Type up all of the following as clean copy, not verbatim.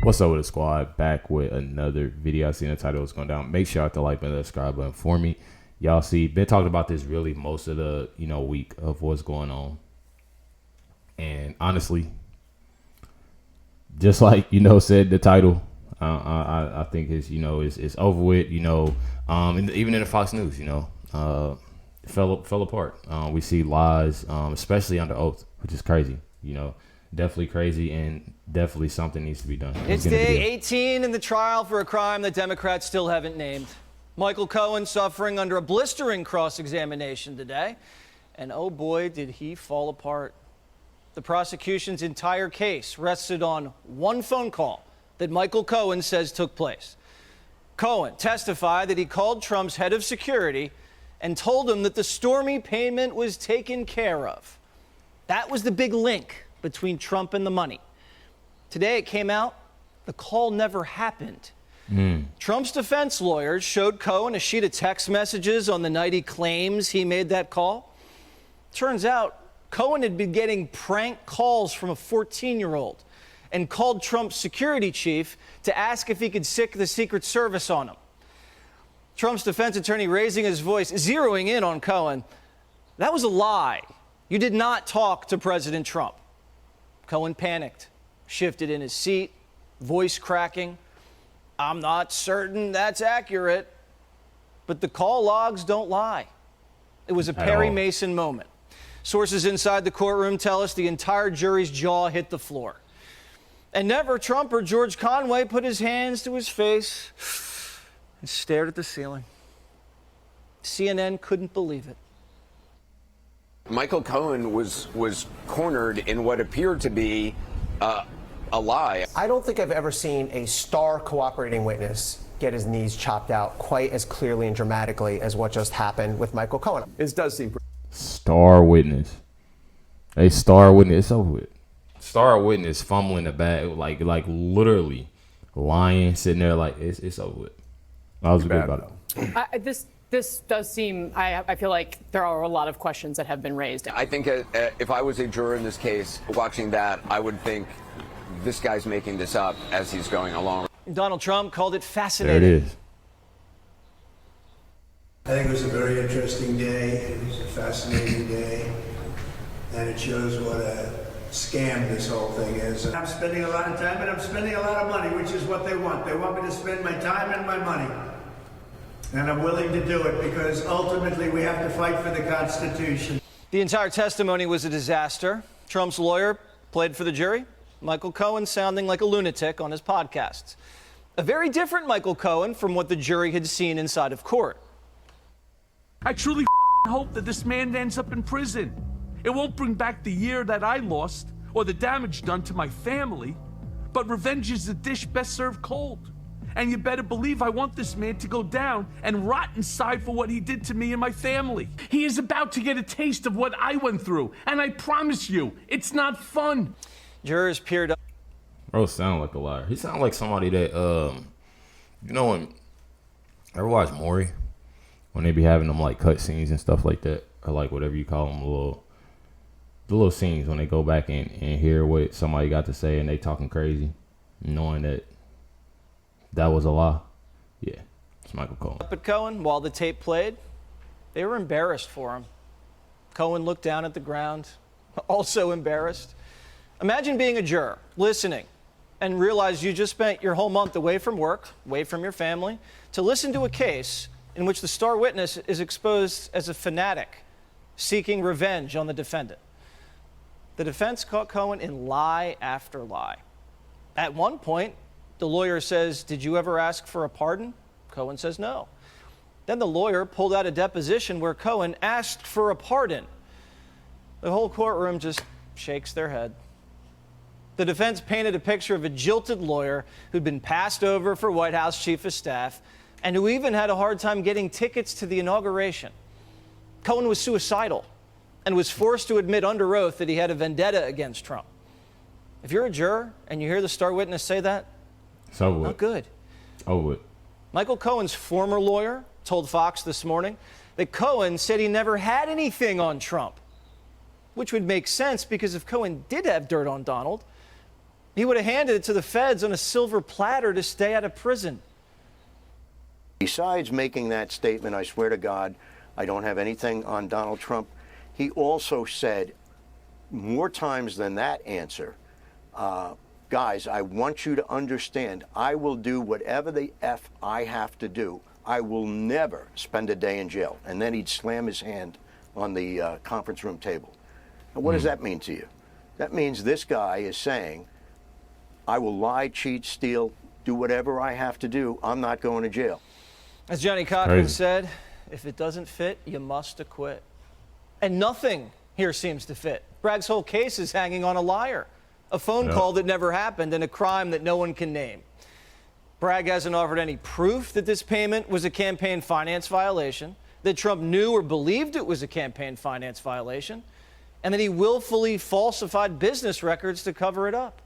What's up with the squad? Back with another video. I seen the title was going down. Make sure you hit the like button, subscribe button for me. Y'all see, been talking about this really most of the week of what's going on. And honestly, just like said the title, I think it's over with. And even in the Fox News, fell apart. We see lies, especially under oath, which is crazy. Definitely crazy, and definitely something needs to be done. It's day 18 in the trial for a crime that Democrats still haven't named. Michael Cohen suffering under a blistering cross-examination today. And oh boy, did he fall apart. The prosecution's entire case rested on one phone call that Michael Cohen says took place. Cohen testified that he called Trump's head of security and told him that the Stormy payment was taken care of. That was the big link between Trump and the money. Today it came out the call never happened. Trump's defense lawyers showed Cohen a sheet of text messages on the night he claims he made that call. Turns out Cohen had been getting prank calls from a 14-year-old and called Trump's security chief to ask if he could sic the Secret Service on him. Trump's defense attorney raising his voice, zeroing in on Cohen. That was a lie. You did not talk to President Trump. Cohen panicked, shifted in his seat, voice cracking. I'm not certain that's accurate, but the call logs don't lie. It was a Perry Mason moment. Sources inside the courtroom tell us the entire jury's jaw hit the floor. And never Trump or George Conway put his hands to his face and stared at the ceiling. CNN couldn't believe it. Michael Cohen was cornered in what appeared to be a lie. I don't think I've ever seen a star cooperating witness get his knees chopped out quite as clearly and dramatically as what just happened with Michael Cohen. It does seem star witness. A star witness. It's over with. Star witness fumbling the bag, like literally lying, sitting there like it's over with. I was good about it. This does seem, I feel like there are a lot of questions that have been raised. I think if I was a juror in this case, watching that, I would think this guy's making this up as he's going along. Donald Trump called it fascinating. There it is. I think it was a very interesting day. It was a fascinating day. And it shows what a scam this whole thing is. I'm spending a lot of time and I'm spending a lot of money, which is what they want. They want me to spend my time and my money. And I'm willing to do it because ultimately we have to fight for the Constitution. The entire testimony was a disaster. Trump's lawyer played for the jury. Michael Cohen sounding like a lunatic on his podcasts. A very different Michael Cohen from what the jury had seen inside of court. I truly hope that this man ends up in prison. It won't bring back the year that I lost or the damage done to my family, but revenge is a dish best served cold. And you better believe I want this man to go down and rot inside for what he did to me and my family. He is about to get a taste of what I went through, and I promise you, it's not fun. Jurors peered up. Bro sound like a liar. He sound like somebody that, when ever watch Maury? When they be having them like cut scenes and stuff like that, or like whatever you call them, the little scenes when they go back and hear what somebody got to say and they talking crazy, knowing that was a lie. Yeah, it's Michael Cohen. Up at Cohen, while the tape played, they were embarrassed for him. Cohen looked down at the ground, also embarrassed. Imagine being a juror, listening, and realize you just spent your whole month away from work, away from your family, to listen to a case in which the star witness is exposed as a fanatic, seeking revenge on the defendant. The defense caught Cohen in lie after lie. At one point, the lawyer says, "Did you ever ask for a pardon?" Cohen says no. Then the lawyer pulled out a deposition where Cohen asked for a pardon. The whole courtroom just shakes their head. The defense painted a picture of a jilted lawyer who'd been passed over for White House chief of staff and who even had a hard time getting tickets to the inauguration. Cohen was suicidal and was forced to admit under oath that he had a vendetta against Trump. If you're a juror and you hear the star witness say that, not good. Over it. Michael Cohen's former lawyer told Fox this morning that Cohen said he never had anything on Trump, which would make sense because if Cohen did have dirt on Donald, He would have handed it to the feds on a silver platter to stay out of prison. Besides making that statement, I swear to God, I don't have anything on Donald Trump. He also said more times than that answer, guys, I want you to understand, I will do whatever the F I have to do. I will never spend a day in jail. And then he'd slam his hand on the conference room table. And what does that mean to you? That means this guy is saying, I will lie, cheat, steal, do whatever I have to do. I'm not going to jail. As Johnny Cochran said, if it doesn't fit, you must acquit. And nothing here seems to fit. Bragg's whole case is hanging on a liar, a phone call that never happened, and a crime that no one can name. Bragg hasn't offered any proof that this payment was a campaign finance violation, that Trump knew or believed it was a campaign finance violation, and that he willfully falsified business records to cover it up.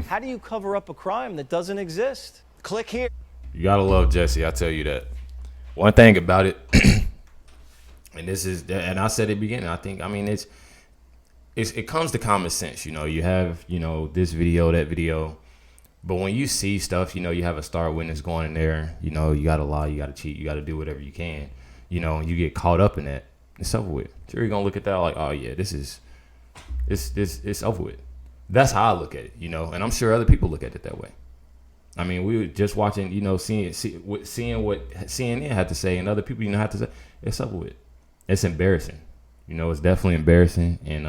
How do you cover up a crime that doesn't exist? Click here. You gotta love Jesse, I tell you that. One thing about it, and this is, and I said at the beginning, I mean, it comes to common sense. You know, you have, you know, this video, that video, but when you see stuff, you know, you have a star witness going in there, you know, you gotta lie, you gotta cheat, you gotta do whatever you can, you know, and you get caught up in that, it's over with. You're gonna look at that like, oh yeah, it's over with. That's how I look at it, you know, and I'm sure other people look at it that way. I mean, we were just watching, you know, seeing what CNN had to say and other people, you know, had to say. It's over with. It's embarrassing. You know, it's definitely embarrassing. And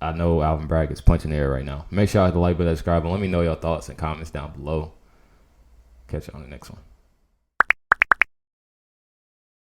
I know Alvin Bragg is punching the air right now. Make sure you hit the like button, subscribe, and let me know your thoughts and comments down below. Catch you on the next one.